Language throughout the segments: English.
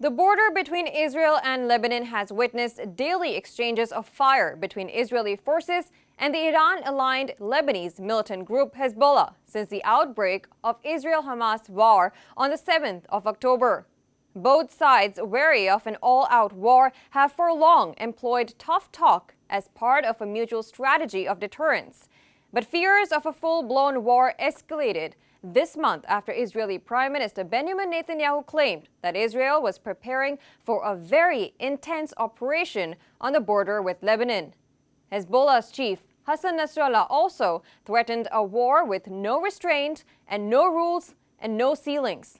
The border between Israel and Lebanon has witnessed daily exchanges of fire between Israeli forces and the Iran-aligned Lebanese militant group Hezbollah since the outbreak of Israel-Hamas war on the 7th of October. Both sides, wary of an all-out war, have for long employed tough talk as part of a mutual strategy of deterrence. But fears of a full-blown war escalated this month after Israeli Prime Minister Benjamin Netanyahu claimed that Israel was preparing for a very intense operation on the border with Lebanon. Hezbollah's chief, Hassan Nasrallah, also threatened a war with no restraint and no rules and no ceilings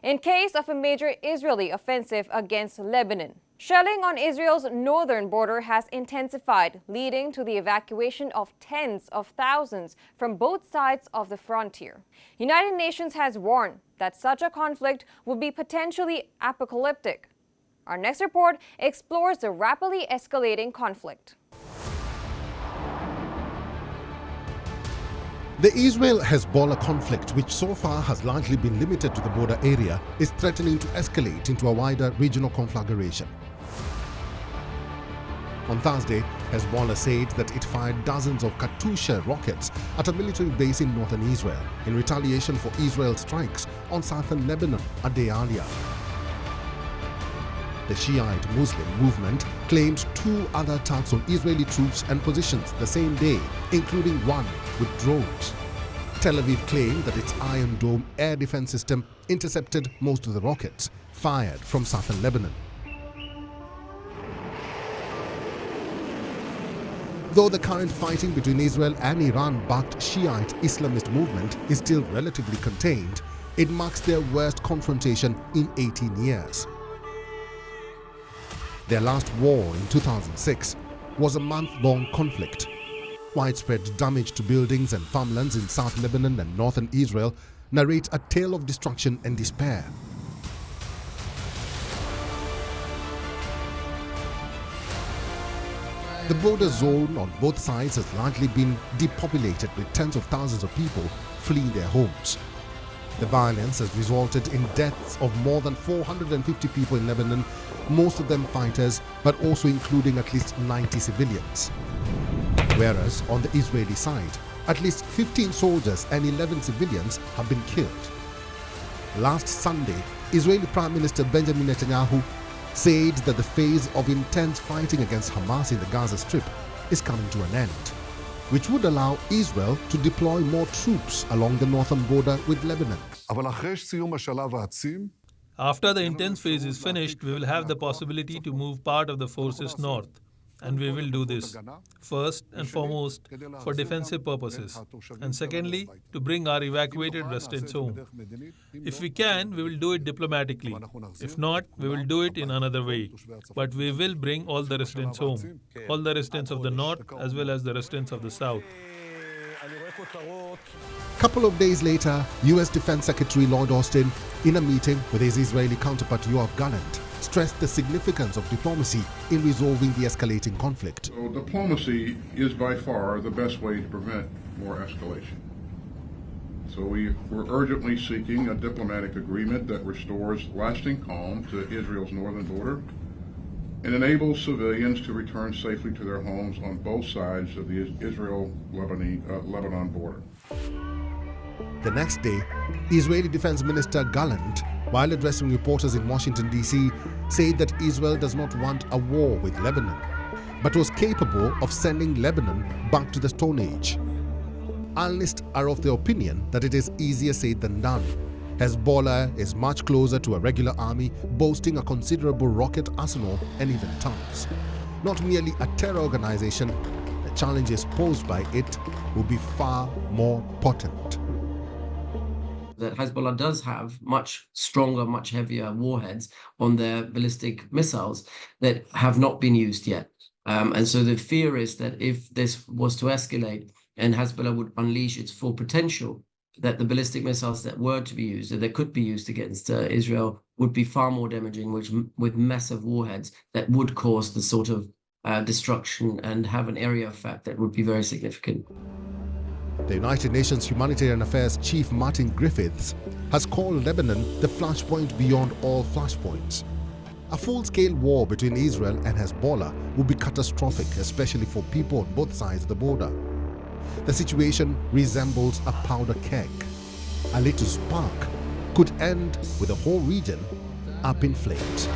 in case of a major Israeli offensive against Lebanon. Shelling on Israel's northern border has intensified, leading to the evacuation of tens of thousands from both sides of the frontier. United Nations has warned that such a conflict would be potentially apocalyptic. Our next report explores the rapidly escalating conflict. The Israel-Hezbollah conflict, which so far has largely been limited to the border area, is threatening to escalate into a wider regional conflagration. On Thursday, Hezbollah said that it fired dozens of Katyusha rockets at a military base in northern Israel in retaliation for Israel's strikes on southern Lebanon a day earlier. The Shiite Muslim movement claimed 2 other attacks on Israeli troops and positions the same day, including one with drones. Tel Aviv claimed that its Iron Dome air defense system intercepted most of the rockets fired from southern Lebanon. Though the current fighting between Israel and Iran-backed Shiite Islamist movement is still relatively contained, it marks their worst confrontation in 18 years. Their last war in 2006 was a month-long conflict. Widespread damage to buildings and farmlands in South Lebanon and northern Israel narrate a tale of destruction and despair. The border zone on both sides has largely been depopulated, with tens of thousands of people fleeing their homes. The violence has resulted in deaths of more than 450 people in Lebanon, most of them fighters, but also including at least 90 civilians. Whereas on the Israeli side, at least 15 soldiers and 11 civilians have been killed. Last Sunday, Israeli Prime Minister Benjamin Netanyahu said that the phase of intense fighting against Hamas in the Gaza Strip is coming to an end, which would allow Israel to deploy more troops along the northern border with Lebanon. After the intense phase is finished, we will have the possibility to move part of the forces north. And we will do this, first and foremost, for defensive purposes, and secondly, to bring our evacuated residents home. If we can, we will do it diplomatically. If not, we will do it in another way. But we will bring all the residents home, all the residents of the north as well as the residents of the south. Couple of days later, U.S. Defense Secretary Lloyd Austin, in a meeting with his Israeli counterpart Yoav Gallant, stressed the significance of diplomacy in resolving the escalating conflict. So diplomacy is by far the best way to prevent more escalation. So we're urgently seeking a diplomatic agreement that restores lasting calm to Israel's northern border and enables civilians to return safely to their homes on both sides of the Israel-Lebanon border. The next day, Israeli Defense Minister Gallant, while addressing reporters in Washington, D.C., said that Israel does not want a war with Lebanon, but was capable of sending Lebanon back to the Stone Age. Analysts are of the opinion that it is easier said than done. Hezbollah is much closer to a regular army, boasting a considerable rocket arsenal and even tanks. Not merely a terror organization, the challenges posed by it will be far more potent. That Hezbollah does have much stronger, much heavier warheads on their ballistic missiles that have not been used yet. And so the fear is that if this was to escalate and Hezbollah would unleash its full potential, that the ballistic missiles that were to be used, or that could be used against Israel, would be far more damaging, with massive warheads that would cause the sort of destruction and have an area effect that would be very significant. The United Nations Humanitarian Affairs Chief Martin Griffiths has called Lebanon the flashpoint beyond all flashpoints. A full-scale war between Israel and Hezbollah would be catastrophic, especially for people on both sides of the border. The situation resembles a powder keg. A little spark could end with the whole region up in flames.